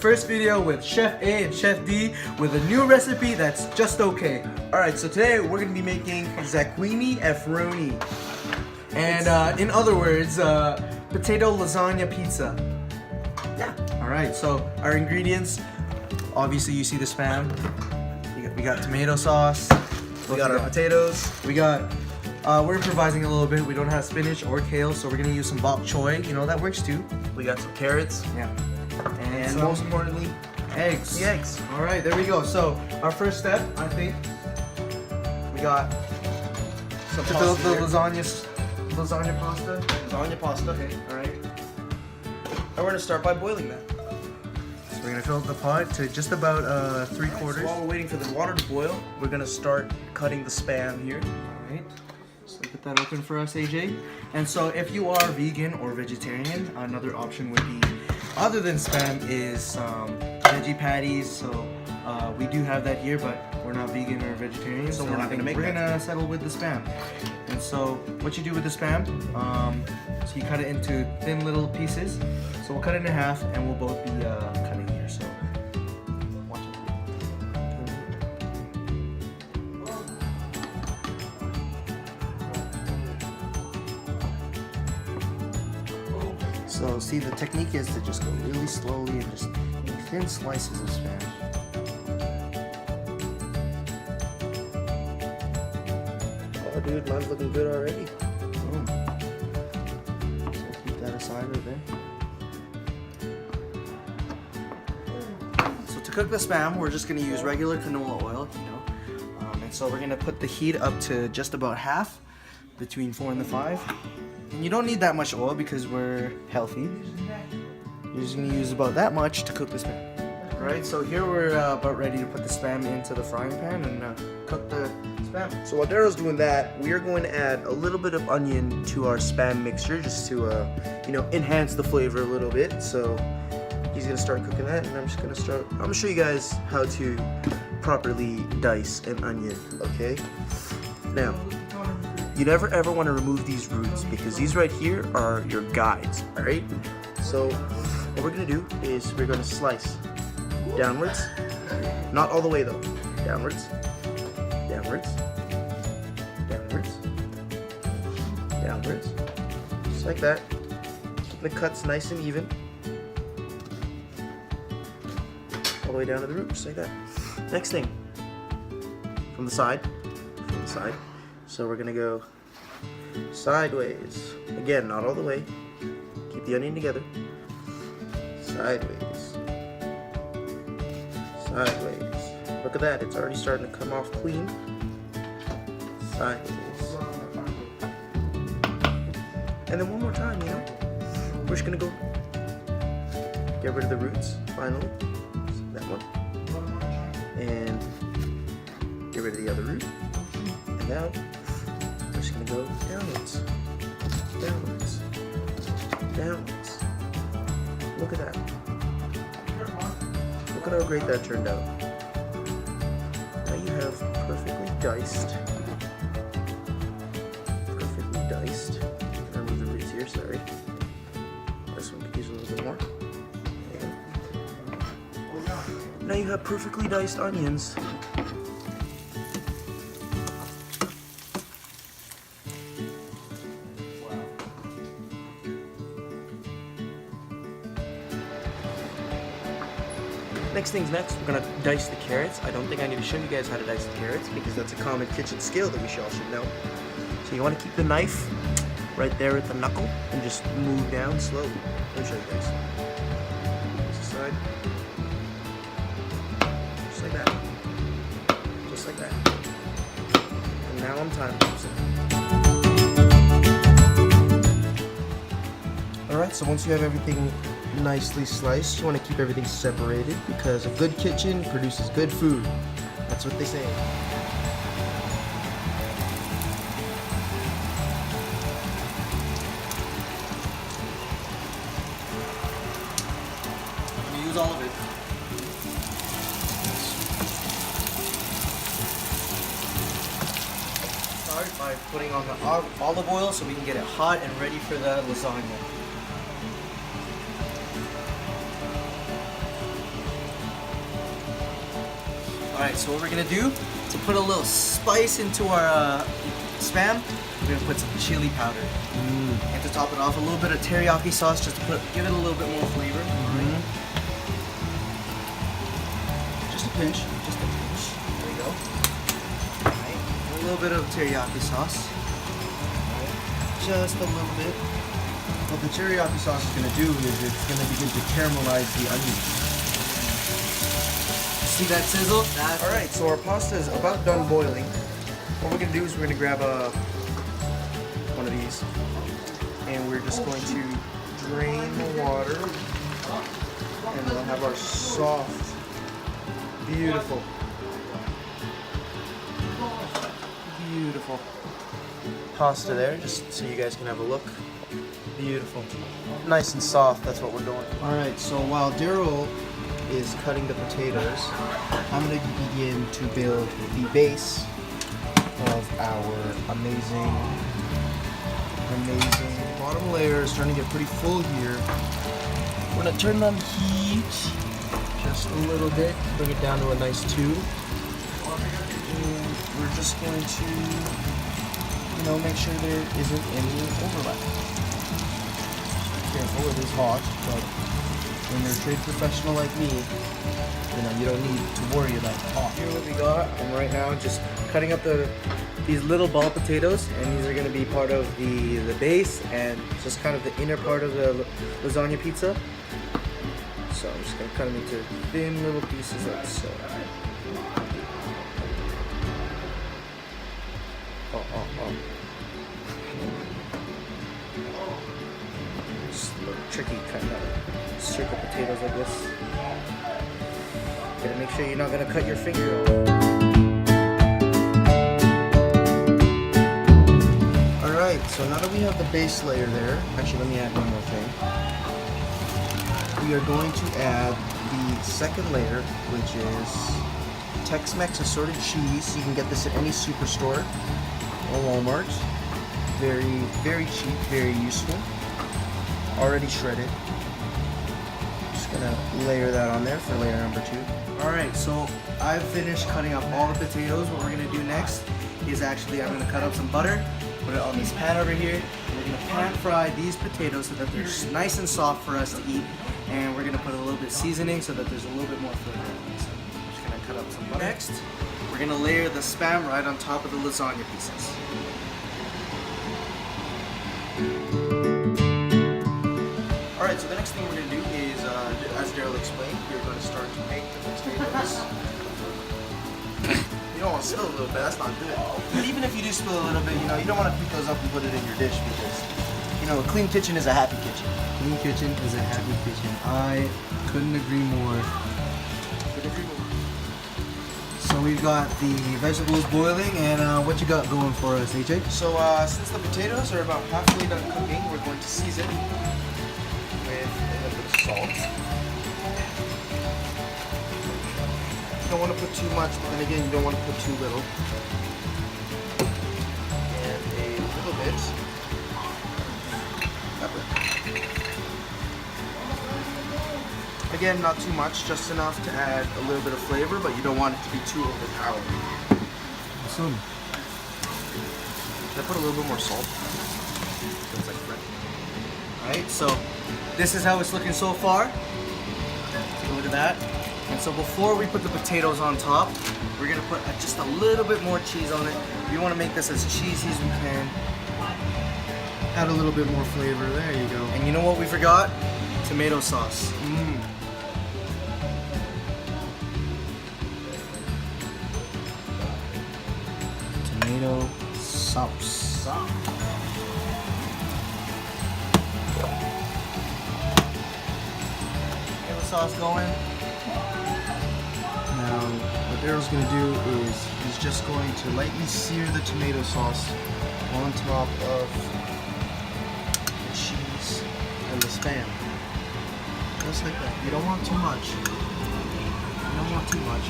first video with Chef A and Chef D with a new recipe that's just okay. Alright, so today we're going to be making Zacceroni Efforoni. And in other words, potato lasagna pizza. Yeah. Alright, so our ingredients, obviously you see the spam. We got tomato sauce. We got our potatoes. We got, we're improvising a little bit. We don't have spinach or kale, so we're going to use some bok choy. You know, that works too. We got some carrots. Yeah. And most importantly, eggs. The eggs. Alright, there we go. So, our first step, I think, we got some to fill the lasagna pasta. Lasagna pasta. Okay, alright. And we're going to start by boiling that. So we're going to fill up the pot to just about 3/4. So while we're waiting for the water to boil, we're going to start cutting the spam here. Alright. So put that open for us, AJ. And so if you are vegan or vegetarian, another option would be, other than spam, is veggie patties. So we do have that here, but we're not vegan or vegetarian, so we're not gonna make. We're gonna settle with the spam. And so what you do with the spam, so you cut it into thin little pieces. So we'll cut it in half, and we'll both be cutting here. So watch it. So see, the technique is to just go really slowly and just make thin slices of spam. Oh dude, mine's looking good already. So keep that aside right there. So to cook the spam, we're just going to use regular canola oil, you know. And so we're going to put the heat up to just about half, between 4 and 5. And you don't need that much oil because we're healthy. You're just going to use about that much to cook the spam. Alright, so here we're about ready to put the spam into the frying pan and cook the spam. So while Daryl's doing that, we are going to add a little bit of onion to our spam mixture just to, you know, enhance the flavor a little bit. So he's going to start cooking that, and I'm going to show you guys how to properly dice an onion, okay? Now, you never ever want to remove these roots because these right here are your guides, alright? So what we're going to do is we're going to slice downwards, not all the way though, downwards, downwards, downwards, downwards, just like that. Keep the cuts nice and even, all the way down to the root, just like that. Next thing, from the side, so we're gonna go sideways. Again, not all the way. Keep the onion together. Sideways. Sideways. Look at that, it's already starting to come off clean. Sideways. And then one more time, you know. We're just gonna go get rid of the roots, finally. That one. And get rid of the other root. And now we're just gonna go downwards, downwards, downwards. Look at that. Look at how great that turned out. Now you have perfectly diced. I'm gonna remove the roots here, sorry. This one could use a little bit more. Now you have perfectly diced onions. Next thing's next, we're gonna dice the carrots. I don't think I need to show you guys how to dice the carrots because that's a common kitchen skill that we all should know. So you wanna keep the knife right there at the knuckle and just move down slowly. Let me show you guys. This aside. Just like that. Just like that. And now I'm time lapsing. Alright, so once you have everything nicely sliced, you want to keep everything separated because a good kitchen produces good food. That's what they say. I'm going to use all of it. Start by putting on the olive oil so we can get it hot and ready for the lasagna. Alright, so what we're gonna do to put a little spice into our Spam, we're gonna put some chili powder. And to top it off, a little bit of teriyaki sauce just to give it a little bit more flavor. Just a pinch. There we go. Alright, a little bit of teriyaki sauce. Just a little bit. What the teriyaki sauce is gonna do is it's gonna begin to caramelize the onions. See that sizzle? Alright, so our pasta is about done boiling. What we're gonna do is we're gonna grab one of these and we're just going to drain the water and we'll have our soft, beautiful pasta there, just so you guys can have a look. Beautiful. Nice and soft, that's what we're doing. Alright, so while Daryl is cutting the potatoes, I'm going to begin to build the base of our amazing bottom layer. Is starting to get pretty full here. We're going to turn on the heat just a little bit, bring it down to a nice 2. And we're just going to, make sure there isn't any overlap. Careful, it is hot, but when you're a trade professional like me, you don't need to worry about hot. Here what we got, and right now just cutting up these little ball potatoes, and these are going to be part of the base and just kind of the inner part of the lasagna pizza. So I'm just going to cut them into thin little pieces like so. Just a little tricky kind of circle potatoes like this. Gotta make sure you're not gonna cut your finger off. Alright, so now that we have the base layer there, actually let me add one more thing. We are going to add the second layer, which is Tex-Mex assorted cheese. You can get this at any superstore or Walmart. Very, very cheap, very useful. Already shredded. Just gonna layer that on there for layer number 2. Alright, so I've finished cutting up all the potatoes. What we're gonna do next is actually I'm gonna cut up some butter, put it on this pan over here, and we're gonna pan fry these potatoes so that they're nice and soft for us to eat. And we're gonna put a little bit of seasoning so that there's a little bit more flavor. So I'm just gonna cut up some butter. Next, we're gonna layer the Spam right on top of the lasagna pieces. Alright, so the next thing we're going to do is, as Daryl explained, we're going to start to make the potatoes. You don't want to spill a little bit, that's not good. But even if you do spill a little bit, you don't want to pick those up and put it in your dish because, a clean kitchen is a happy kitchen. Clean kitchen is a happy kitchen. I couldn't agree more. So we've got the vegetables boiling, and what you got going for us, AJ? So since the potatoes are about halfway done cooking, we're going to season with a little bit of salt. You don't want to put too much, but then again, you don't want to put too little. And a little bit pepper. Again, not too much, just enough to add a little bit of flavor, but you don't want it to be too overpowering. Awesome. Can I put a little bit more salt? It's like fresh. Alright, so this is how it's looking so far. Take a look at that. And so before we put the potatoes on top, we're going to put just a little bit more cheese on it. We want to make this as cheesy as we can. Add a little bit more flavor. There you go. And you know what we forgot? Tomato sauce. Tomato sauce. Get the sauce going. Now, what Daryl's going to do is he's just going to lightly sear the tomato sauce on top of the cheese and the Spam. Just like that. You don't want too much. You don't want too much.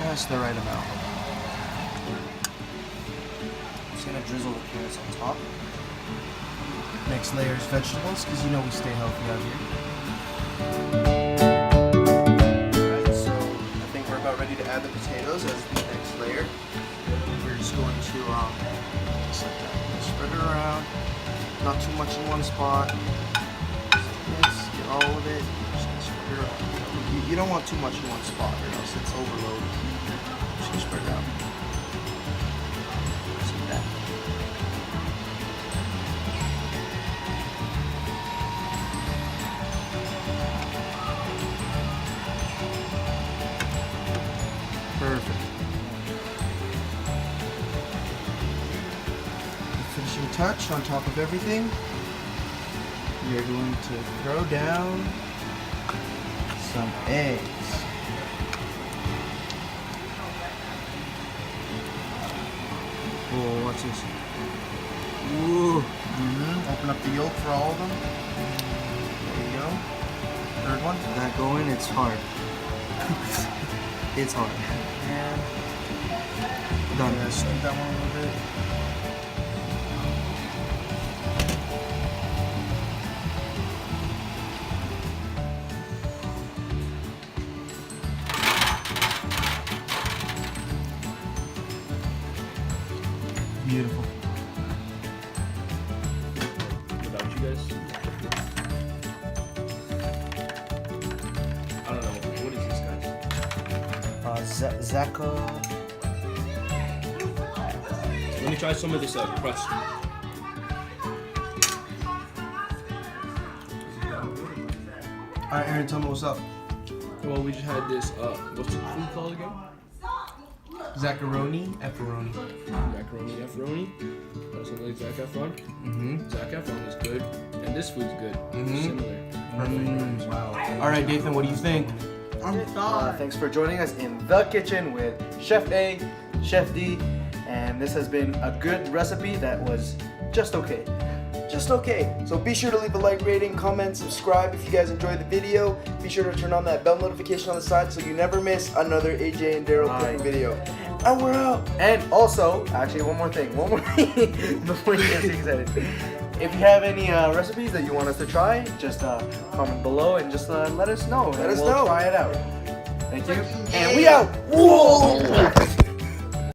That's the right amount. Just gonna drizzle the carrots on top. Next layer is vegetables, because we stay healthy out here. Alright, so I think ready to add the potatoes as the next layer. We're just going to just like that. Spread it around. Not too much in one spot. Just get all of it. Just gonna spread it around. You don't want too much in one spot or else it's overload. Just gonna spread it out. Just like that. Perfect. The finishing touch on top of everything. We are going to throw down some eggs. Oh, watch this. Ooh. Open up the yolk for all of them. There you go. Third one. That going, it's hard. It's hard. And done. Yeah, scoop that one a little bit. Beautiful. Without you guys, I don't know. What is this, guys? Zacco. Let me try some of this crust. Alright, Aaron, tell me what's up. Well, we just had this. What's the food called again? Zacceroni, Efforoni. Macaroni Efforoni. Something like Zac Efron. Zac Efron is good, and this food's good. Similar. Perfect. Wow. Alright, Dathan, what do you think? Thanks for joining us in the kitchen with Chef A, Chef D, and this has been a good recipe that was just okay. Just okay. So be sure to leave a like rating, comment, subscribe if you guys enjoyed the video. Be sure to turn on that bell notification on the side so you never miss another AJ and Daryl cooking video. And we're out. And also, actually one more thing before you get too excited. If you have any recipes that you want us to try, just comment below and just let us know. We'll try it out. Thank you. And we out. Whoa!